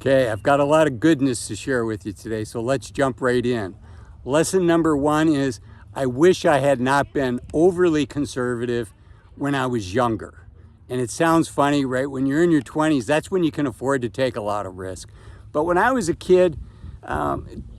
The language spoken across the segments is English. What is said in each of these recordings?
Okay, I've got a lot of goodness to share with you today, so let's jump right in. Lesson number one is I wish I had not been overly conservative when I was younger. And it sounds funny, right? When you're in your 20s, that's when you can afford to take a lot of risk. But when I was a kid,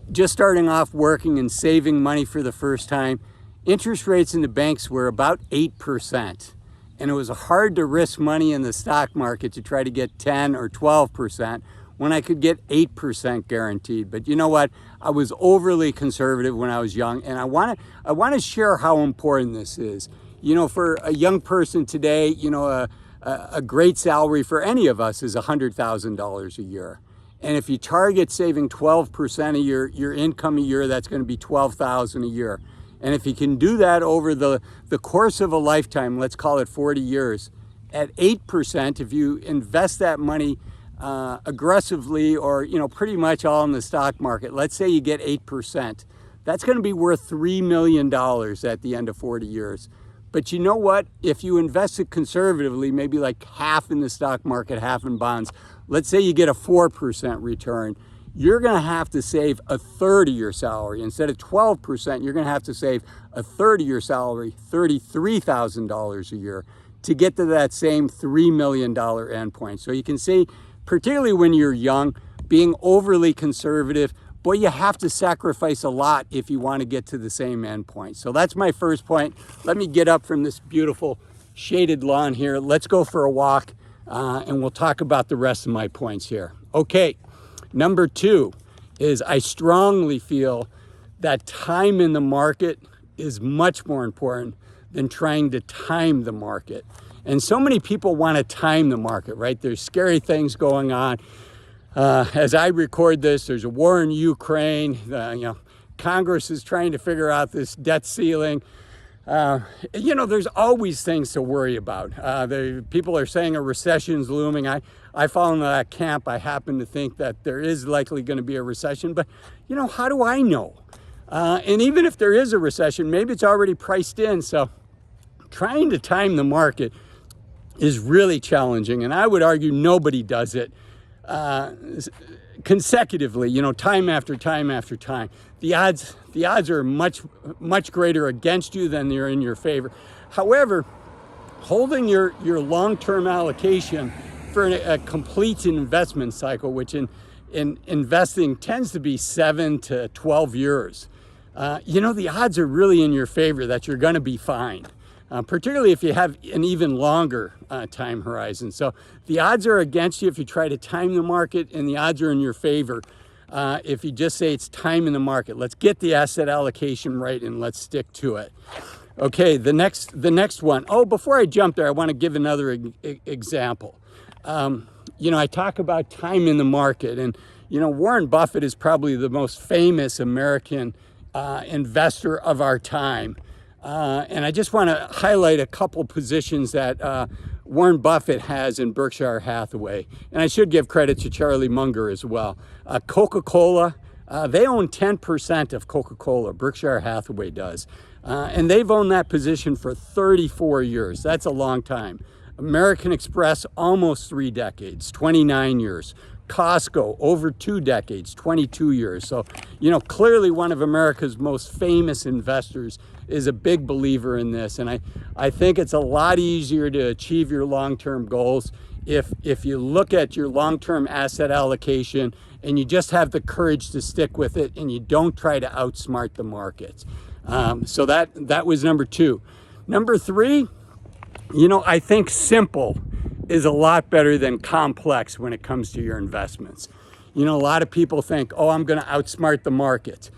just starting off working and saving money for the first time, interest rates in the banks were about 8%. And it was hard to risk money in the stock market to try to get 10 or 12% when I could get 8% guaranteed. But you know what? I was overly conservative when I was young, and I want to share how important this is. You know, for a young person today, you know, a great salary for any of us is $100,000 a year. And if you target saving 12% of your income a year, that's going to be $12,000 a year. And if you can do that over the course of a lifetime, let's call it 40 years, at 8%, if you invest that money aggressively, or pretty much all in the stock market, let's say you get 8%, that's going to be worth $3 million at the end of 40 years. But you know what? If you invest it conservatively, maybe like half in the stock market, half in bonds, let's say you get a 4% return, you're going to have to save a third of your salary. Instead of 12%, you're going to have to save a third of your salary, $33,000 a year, to get to that same $3 million endpoint. So you can see, particularly when you're young, being overly conservative, boy, you have to sacrifice a lot if you want to get to the same endpoint. So that's my first point. Let me get up from this beautiful shaded lawn here. Let's go for a walk, and we'll talk about the rest of my points here. Okay, number two is I strongly feel that time in the market is much more important than trying to time the market. And so many people want to time the market, right? There's scary things going on. As I record this, there's a war in Ukraine. Congress is trying to figure out this debt ceiling. There's always things to worry about. People are saying a recession's looming. I fall into that camp. I happen to think that there is likely going to be a recession, but how do I know? And even if there is a recession, maybe it's already priced in. So trying to time the market is really challenging, and I would argue nobody does it consecutively, time after time after time. The odds are much greater against you than they're in your favor. However, holding your long-term allocation for a complete investment cycle, which in investing tends to be 7 to 12 years, the odds are really in your favor that you're going to be fine. Particularly if you have an even longer time horizon. So the odds are against you if you try to time the market, and the odds are in your favor if you just say it's time in the market. Let's get the asset allocation right and let's stick to it. Okay, the next one. Oh, before I jump there, I want to give another example. I talk about time in the market, and Warren Buffett is probably the most famous American investor of our time. And I just want to highlight a couple positions that Warren Buffett has in Berkshire Hathaway. And I should give credit to Charlie Munger as well. Coca-Cola, they own 10% of Coca-Cola, Berkshire Hathaway does. And they've owned that position for 34 years. That's a long time. American Express, almost 3 decades, 29 years. Costco, over 2 decades, 22 years. So, clearly one of America's most famous investors is a big believer in this. And I think it's a lot easier to achieve your long-term goals if you look at your long-term asset allocation and you just have the courage to stick with it and you don't try to outsmart the markets. So that was number two. Number three, I think simple is a lot better than complex when it comes to your investments. A lot of people think, oh, I'm going to outsmart the market.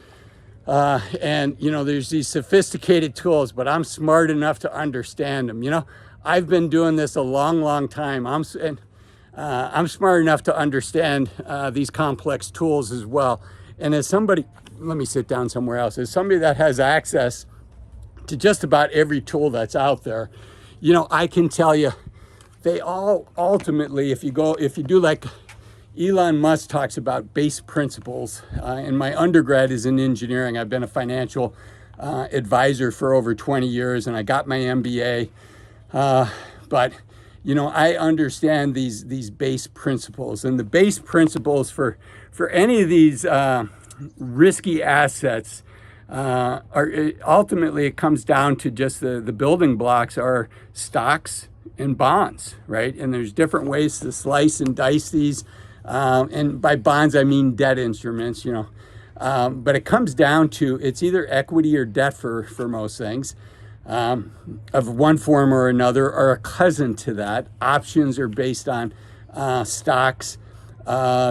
And there's these sophisticated tools, but I'm smart enough to understand them. I've been doing this a long time. I'm smart enough to understand these complex tools as well. And as somebody, let me sit down somewhere else, as somebody that has access to just about every tool that's out there, I can tell you, they all ultimately, if you do like Elon Musk talks about base principles, and my undergrad is in engineering. I've been a financial advisor for over 20 years, and I got my MBA. But I understand these base principles, and the base principles for any of these risky assets are ultimately it comes down to just the building blocks are stocks and bonds, right? And there's different ways to slice and dice these. And by bonds, I mean debt instruments, but it comes down to it's either equity or debt for most things of one form or another, or a cousin to that. Options are based on stocks,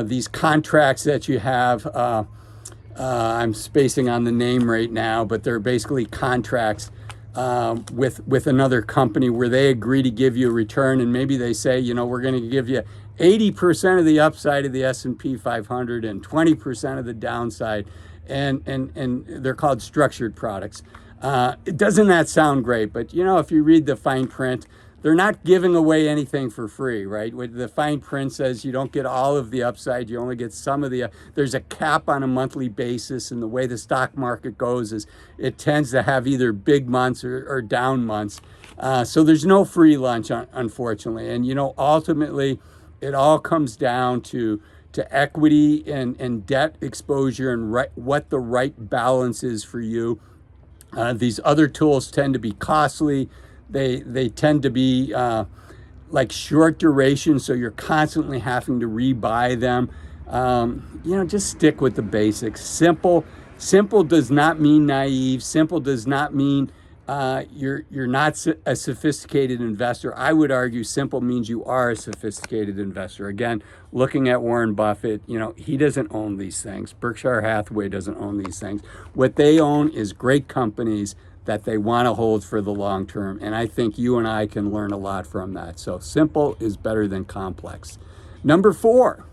these contracts that you have. I'm spacing on the name right now, but they're basically contracts with another company where they agree to give you a return, and maybe they say, we're going to give you 80% of the upside of the S&P 500 and 20% of the downside, and they're called structured products. Doesn't that sound great? But if you read the fine print, they're not giving away anything for free, right? The fine print says you don't get all of the upside, you only get some of the, there's a cap on a monthly basis, and the way the stock market goes is it tends to have either big months or down months. So there's no free lunch, unfortunately. And, ultimately, it all comes down to equity and debt exposure and what the right balance is for you. These other tools tend to be costly. They tend to be like short duration, so you're constantly having to rebuy them. Just stick with the basics. Simple does not mean naive. Simple does not mean you're not a sophisticated investor. I would argue simple means you are a sophisticated investor. Again, looking at Warren Buffett, he doesn't own these things. Berkshire Hathaway doesn't own these things. What they own is great companies that they want to hold for the long term. And I think you and I can learn a lot from that. So simple is better than complex. Number four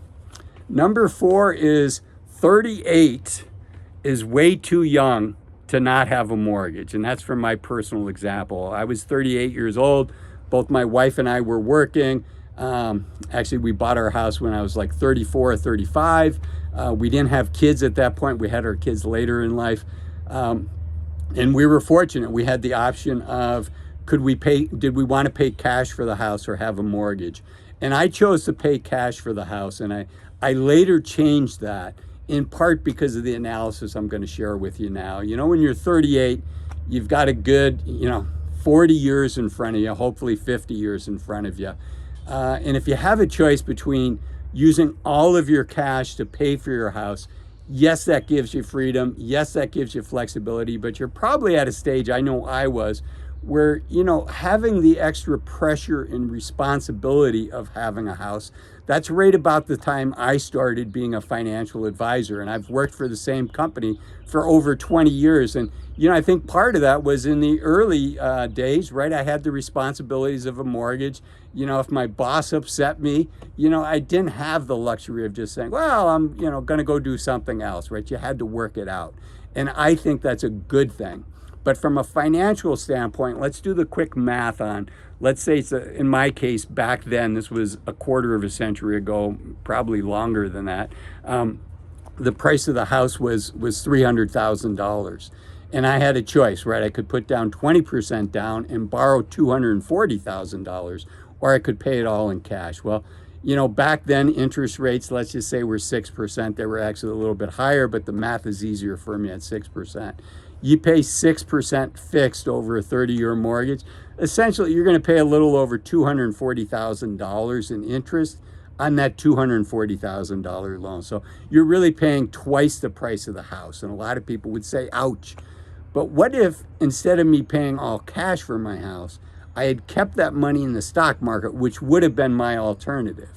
is 38 is way too young to not have a mortgage. And that's from my personal example. I was 38 years old. Both my wife and I were working. Actually, we bought our house when I was like 34 or 35. We didn't have kids at that point. We had our kids later in life. And we were fortunate. We had the option of did we want to pay cash for the house or have a mortgage? And I chose to pay cash for the house. And I later changed that, in part because of the analysis I'm going to share with you now. When you're 38, you've got a good, 40 years in front of you, hopefully 50 years in front of you. And if you have a choice between using all of your cash to pay for your house, yes, that gives you freedom. Yes, that gives you flexibility, but you're probably at a stage, I know I was, where, having the extra pressure and responsibility of having a house, that's right about the time I started being a financial advisor. And I've worked for the same company for over 20 years. And, I think part of that was in the early days, right? I had the responsibilities of a mortgage. If my boss upset me, I didn't have the luxury of just saying, well, I'm, going to go do something else, right? You had to work it out. And I think that's a good thing. But from a financial standpoint, let's do the quick math on, let's say in my case, back then, this was a quarter of a century ago, probably longer than that. The price of the house was $300,000. And I had a choice, right? I could put down 20% down and borrow $240,000, or I could pay it all in cash. Well, back then interest rates, let's just say were 6%. They were actually a little bit higher, but the math is easier for me at 6%. You pay 6% fixed over a 30-year mortgage. Essentially, you're going to pay a little over $240,000 in interest on that $240,000 loan. So you're really paying twice the price of the house. And a lot of people would say, ouch. But what if instead of me paying all cash for my house, I had kept that money in the stock market, which would have been my alternative?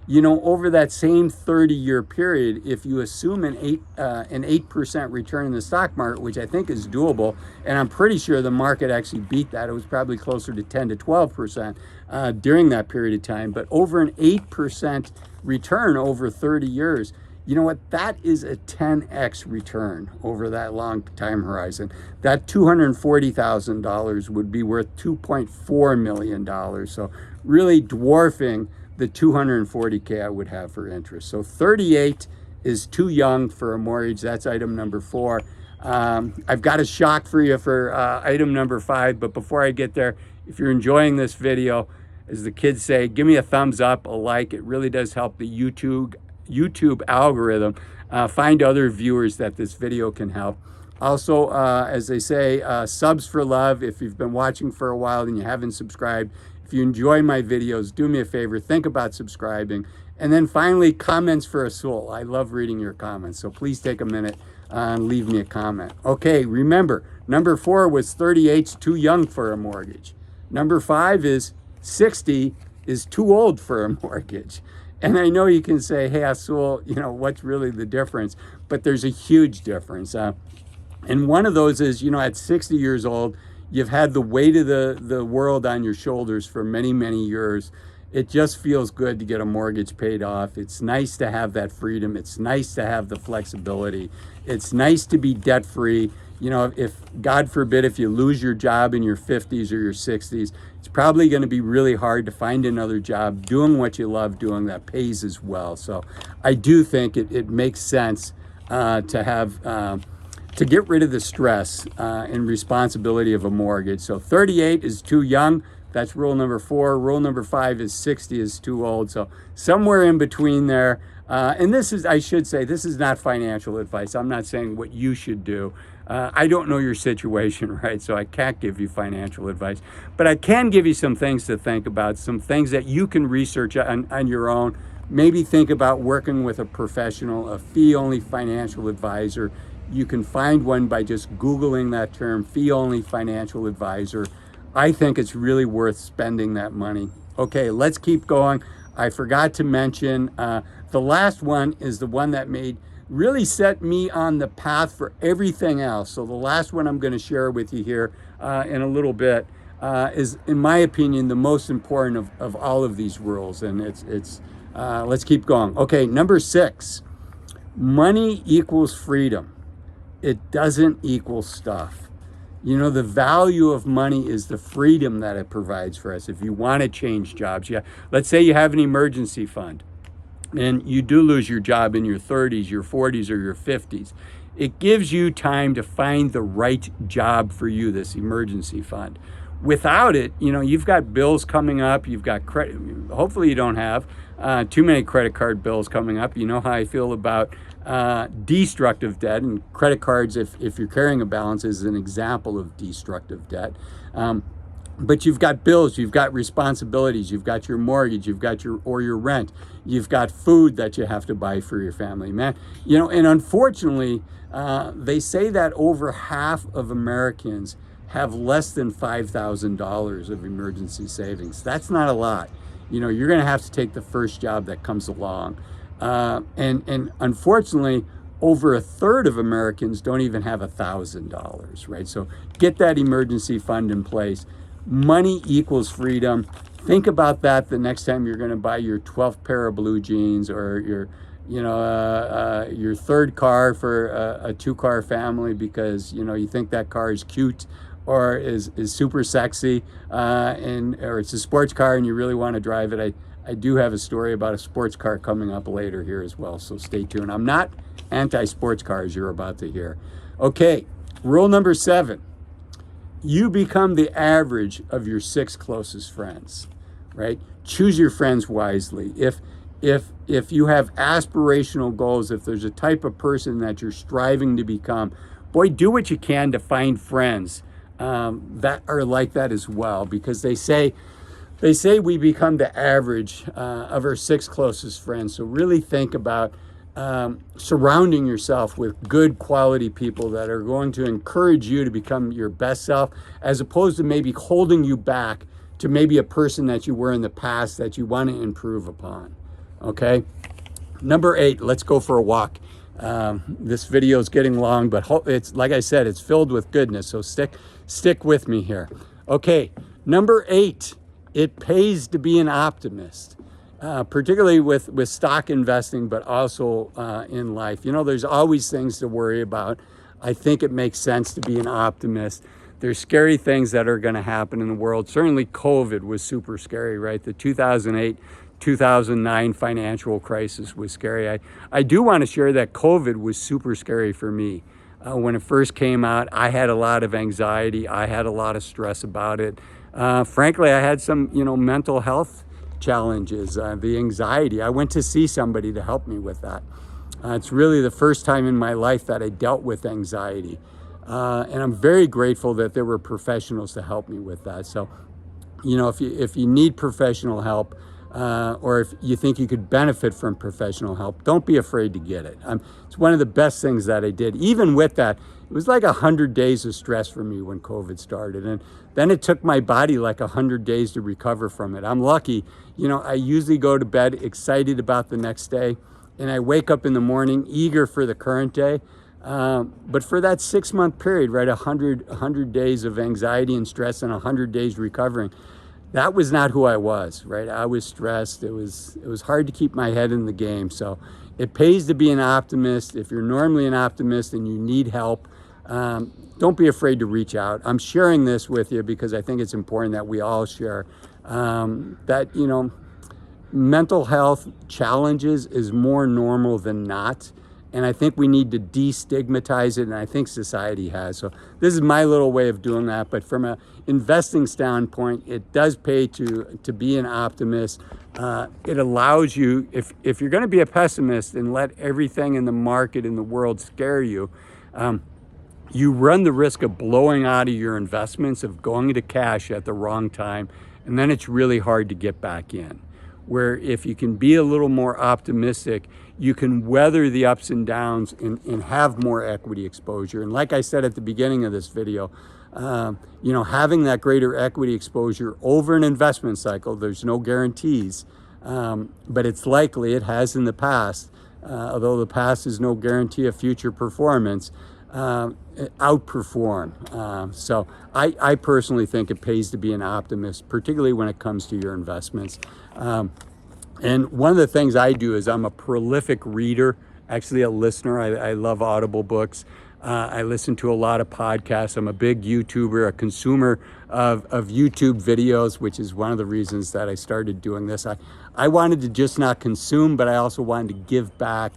Over that same 30-year period, if you assume an 8% return in the stock market, which I think is doable, and I'm pretty sure the market actually beat that. It was probably closer to 10 to 12% during that period of time. But over an 8% return over 30 years, you know what? That is a 10x return over that long time horizon. That $240,000 would be worth $2.4 million. So really dwarfing the $240K I would have for interest. So 38 is too young for a mortgage. That's item number 4. I've got a shock for you for item number 5. But before I get there, if you're enjoying this video, as the kids say, give me a thumbs up, a like. It really does help the YouTube algorithm find other viewers that this video can help. Also, as they say, subs for love. If you've been watching for a while and you haven't subscribed, if you enjoy my videos, do me a favor, think about subscribing. And then finally, comments for a soul. I love reading your comments, so please take a minute and leave me a comment. Okay, remember, number 4 was 38's too young for a mortgage. Number 5 is 60 is too old for a mortgage. And I know you can say, hey, Asul, what's really the difference? But there's a huge difference. And one of those is, at 60 years old, you've had the weight of the world on your shoulders for many, many years. It just feels good to get a mortgage paid off. It's nice to have that freedom. It's nice to have the flexibility. It's nice to be debt-free. If, God forbid, if you lose your job in your 50s or your 60s, it's probably going to be really hard to find another job doing what you love doing that pays as well. So I do think it makes sense to have to get rid of the stress and responsibility of a mortgage. So 38 is too young. That's rule number 4. Rule number 5 is 60 is too old. So somewhere in between there. And this is, I should say, this is not financial advice. I'm not saying what you should do. I don't know your situation, right? So I can't give you financial advice. But I can give you some things to think about, some things that you can research on your own. Maybe think about working with a professional, a fee-only financial advisor. You can find one by just Googling that term, fee-only financial advisor. I think it's really worth spending that money. Okay, let's keep going. I forgot to mention, the last one is the one that really set me on the path for everything else. So the last one I'm going to share with you here in a little bit is, in my opinion, the most important of all of these rules. And let's keep going. Okay, number 6, money equals freedom. It doesn't equal stuff. The value of money is the freedom that it provides for us. If you want to change jobs, let's say you have an emergency fund and you do lose your job in your 30s, your 40s, or your 50s. It gives you time to find the right job for you, this emergency fund. Without it, you've got bills coming up, you've got credit. Hopefully you don't have too many credit card bills coming up. You know how I feel about destructive debt, and credit cards, if you're carrying a balance, is an example of destructive debt. But you've got bills, you've got responsibilities, you've got your mortgage, you've got your rent, you've got food that you have to buy for your family, man. And unfortunately, they say that over half of Americans have less than $5,000 of emergency savings. That's not a lot. You're going to have to take the first job that comes along. And unfortunately, over a third of Americans don't even have $1,000, right? So get that emergency fund in place. Money equals freedom. Think about that the next time you're going to buy your 12th pair of blue jeans, or your third car for a 2-car family because you think that car is cute or is super sexy, or it's a sports car and you really want to drive it. I do have a story about a sports car coming up later here as well, so stay tuned. I'm not anti-sports cars, you're about to hear. Okay, rule number 7. You become the average of your 6 closest friends, right? Choose your friends wisely. If you have aspirational goals, if there's a type of person that you're striving to become, boy, do what you can to find friends that are like that as well, because they say we become the average of our 6 closest friends. So really think about surrounding yourself with good quality people that are going to encourage you to become your best self, as opposed to maybe holding you back to maybe a person that you were in the past that you want to improve upon. Okay, number 8, let's go for a walk. This video is getting long, but it's, like I said, it's filled with goodness, so stick with me here. Okay, number 8, it pays to be an optimist. Particularly with stock investing, but also in life. There's always things to worry about. I think it makes sense to be an optimist. There's scary things that are going to happen in the world. Certainly COVID was super scary, right? The 2008, 2009 financial crisis was scary. I do want to share that COVID was super scary for me. When it first came out, I had a lot of anxiety. I had a lot of stress about it. Frankly, I had some, mental health challenges, the anxiety. I went to see somebody to help me with that. It's really the first time in my life that I dealt with anxiety. And I'm very grateful that there were professionals to help me with that. So, if you need professional help, or if you think you could benefit from professional help, don't be afraid to get it. It's one of the best things that I did. Even with that, it was like 100 days of stress for me when COVID started. And then it took my body like 100 days to recover from it. I'm lucky. I usually go to bed excited about the next day, and I wake up in the morning eager for the current day. But for that 6-month period, right, 100 days of anxiety and stress and 100 days recovering, that was not who I was, right? I was stressed. It was hard to keep my head in the game. So it pays to be an optimist. If you're normally an optimist and you need help, don't be afraid to reach out. I'm sharing this with you because I think it's important that we all share that, mental health challenges is more normal than not. And I think we need to destigmatize it, and I think society has. So this is my little way of doing that. But from an investing standpoint, it does pay to be an optimist. It allows you, if you're going to be a pessimist and let everything in the market in the world scare you, you run the risk of blowing out of your investments, of going into cash at the wrong time, and then it's really hard to get back in. Where if you can be a little more optimistic, you can weather the ups and downs and have more equity exposure. And like I said at the beginning of this video, having that greater equity exposure over an investment cycle, there's no guarantees, but it's likely, it has in the past, although the past is no guarantee of future performance, outperform. So I personally think it pays to be an optimist, particularly when it comes to your investments. And one of the things I do is I'm a prolific reader, actually a listener. I love Audible books. I listen to a lot of podcasts. I'm a big YouTuber, a consumer of YouTube videos, which is one of the reasons that I started doing this. I wanted to just not consume, but I also wanted to give back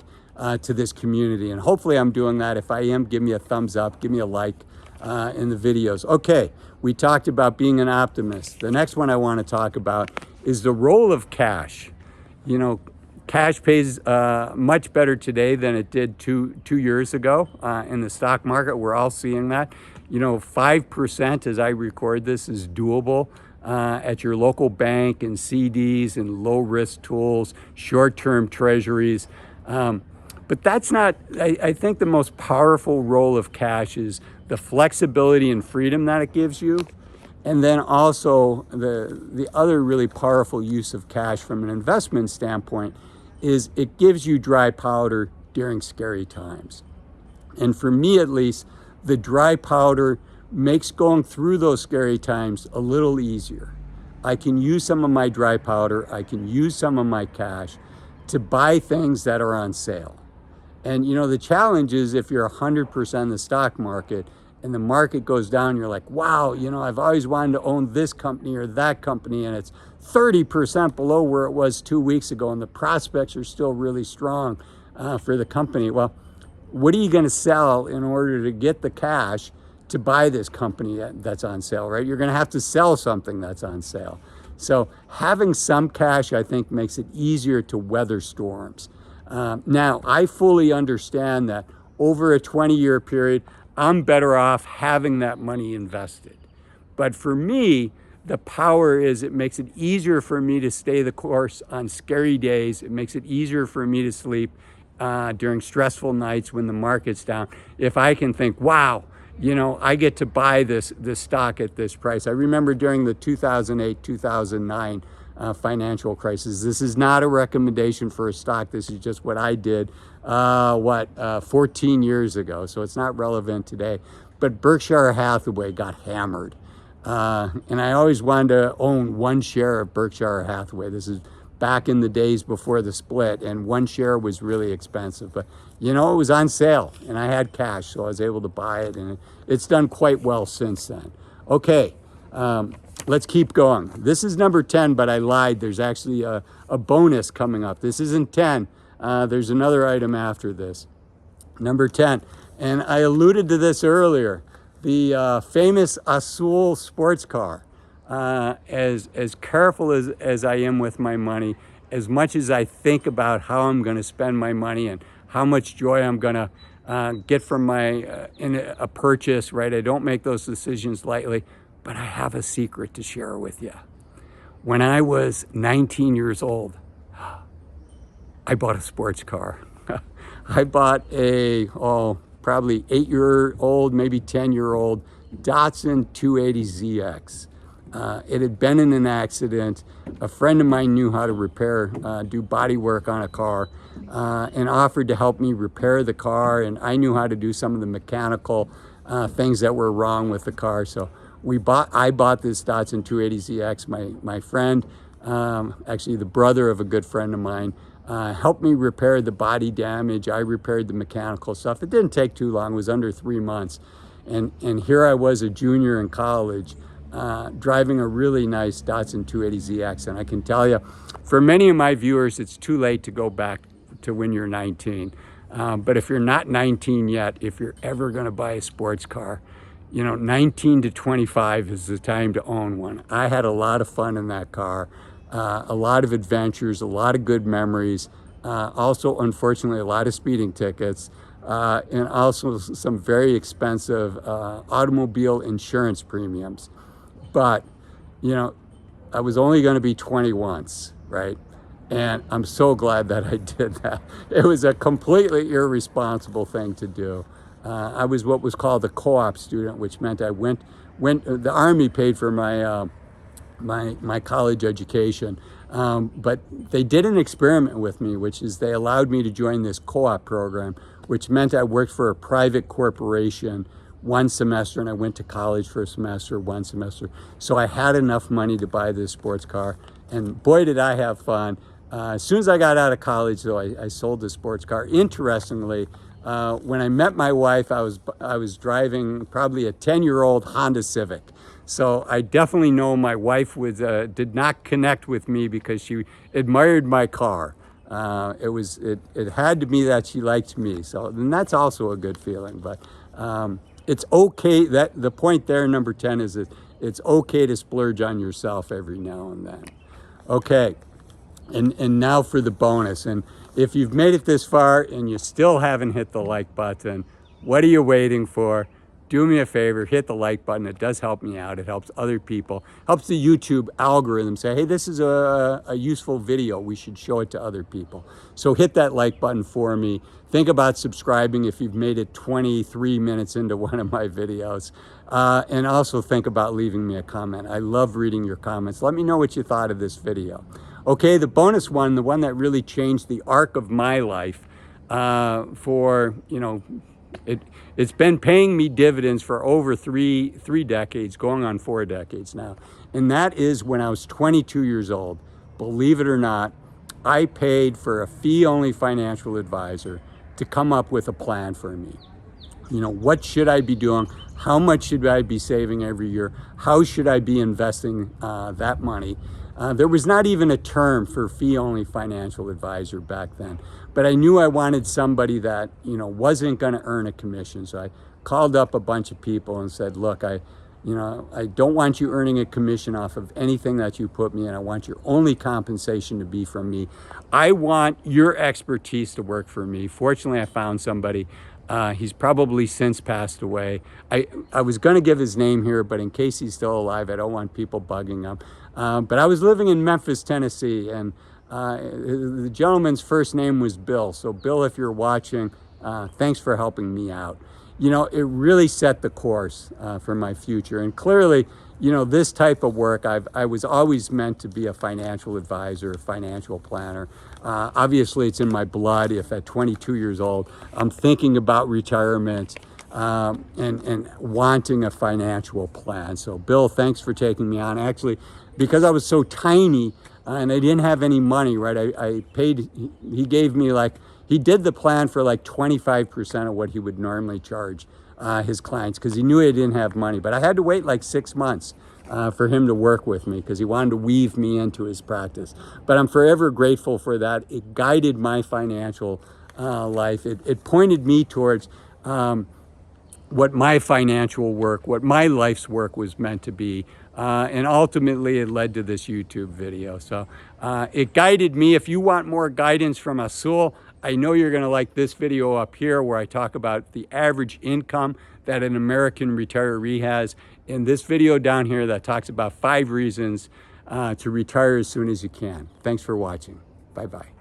to this community. And hopefully I'm doing that. If I am, give me a thumbs up, give me a like in the videos. Okay, we talked about being an optimist. The next one I want to talk about is the role of cash. Cash pays much better today than it did two years ago in the stock market. We're all seeing that. 5% as I record this is doable at your local bank and CDs and low risk tools, short-term treasuries. But that's not, I think the most powerful role of cash is the flexibility and freedom that it gives you. And then also the other really powerful use of cash from an investment standpoint is it gives you dry powder during scary times. And for me, at least, the dry powder makes going through those scary times a little easier. I can use some of my dry powder, I can use some of my cash to buy things that are on sale. And the challenge is if you're 100% in the stock market and the market goes down, you're like, wow, I've always wanted to own this company or that company, and it's 30% below where it was 2 weeks ago, and the prospects are still really strong for the company. Well, what are you going to sell in order to get the cash to buy this company that's on sale, right? You're going to have to sell something that's on sale. So having some cash, I think, makes it easier to weather storms. Now, I fully understand that over a 20-year period, I'm better off having that money invested. But for me, the power is it makes it easier for me to stay the course on scary days. It makes it easier for me to sleep during stressful nights when the market's down. If I can think, wow, I get to buy this stock at this price. I remember during the 2008, 2009 financial crisis. This is not a recommendation for a stock. This is just what I did 14 years ago, so it's not relevant today. But Berkshire Hathaway got hammered, and I always wanted to own one share of Berkshire Hathaway. This is back in the days before the split, and one share was really expensive, but it was on sale and I had cash, so I was able to buy it, and it's done quite well since then. Okay, let's keep going. This is number 10, but I lied. There's actually a bonus coming up. This isn't 10. There's another item after this. Number 10, and I alluded to this earlier, the famous Azul sports car. as careful as I am with my money, as much as I think about how I'm going to spend my money and how much joy I'm going to get from my in a purchase, right? I don't make those decisions lightly, but I have a secret to share with you. When I was 19 years old, I bought a sports car. I bought a, probably 8-year-old, maybe 10-year-old Datsun 280ZX. It had been in an accident. A friend of mine knew how to repair, do body work on a car, and offered to help me repair the car. And I knew how to do some of the mechanical things that were wrong with the car. So I bought this Datsun 280ZX. My friend, actually the brother of a good friend of mine, helped me repair the body damage. I repaired the mechanical stuff. It didn't take too long. It was under 3 months. And here I was, a junior in college, driving a really nice Datsun 280ZX. And I can tell you, for many of my viewers, it's too late to go back to when you're 19. But if you're not 19 yet, if you're ever going to buy a sports car, 19 to 25 is the time to own one. I had a lot of fun in that car. A lot of adventures, a lot of good memories. Also, unfortunately, a lot of speeding tickets, and also some very expensive automobile insurance premiums. But, I was only going to be 20 once, right? And I'm so glad that I did that. It was a completely irresponsible thing to do. I was what was called a co-op student, which meant I went. The Army paid for my college education, but they did an experiment with me, which is they allowed me to join this co-op program, which meant I worked for a private corporation 1 semester, and I went to college for a semester, 1 semester. So I had enough money to buy this sports car, and boy, did I have fun. As soon as I got out of college, though, I sold the sports car. Interestingly, when I met my wife, I was driving probably a 10-year-old Honda Civic. So I definitely know my wife did not connect with me because she admired my car. It had to be that she liked me. So, and that's also a good feeling. But it's okay. That the point there, number 10, is that it's okay to splurge on yourself every now and then. Okay, and now for the bonus. And if you've made it this far and you still haven't hit the like button, what are you waiting for? Do me a favor, hit the like button. It does help me out. It helps other people, helps the YouTube algorithm say, hey, this is a useful video. We should show it to other people. So hit that like button for me. Think about subscribing if you've made it 23 minutes into one of my videos. And also think about leaving me a comment. I love reading your comments. Let me know what you thought of this video. Okay, the bonus one, the one that really changed the arc of my life it's been paying me dividends for over three decades, going on 4 decades now. And that is when I was 22 years old. Believe it or not, I paid for a fee-only financial advisor to come up with a plan for me. What should I be doing? How much should I be saving every year? How should I be investing that money? There was not even a term for fee-only financial advisor back then, but I knew I wanted somebody that, wasn't going to earn a commission. So I called up a bunch of people and said, look, I don't want you earning a commission off of anything that you put me in. I want your only compensation to be from me. I want your expertise to work for me. Fortunately, I found somebody. He's probably since passed away. I was going to give his name here, but in case he's still alive, I don't want people bugging him. But I was living in Memphis, Tennessee, and the gentleman's first name was Bill. So Bill, if you're watching, thanks for helping me out. It really set the course for my future. And clearly, this type of work, I was always meant to be a financial advisor, a financial planner. Obviously, it's in my blood. If at 22 years old, I'm thinking about retirement and wanting a financial plan. So Bill, thanks for taking me on. Actually, because I was so tiny and I didn't have any money, right? I paid, he gave me he did the plan for 25% of what he would normally charge his clients because he knew he didn't have money. But I had to wait 6 months for him to work with me because he wanted to weave me into his practice. But I'm forever grateful for that. It guided my financial life. It pointed me towards what my financial work, what my life's work was meant to be. And ultimately it led to this YouTube video. So it guided me. If you want more guidance from Asul, I know you're gonna like this video up here where I talk about the average income that an American retiree has, and this video down here that talks about 5 reasons to retire as soon as you can. Thanks for watching. Bye-bye.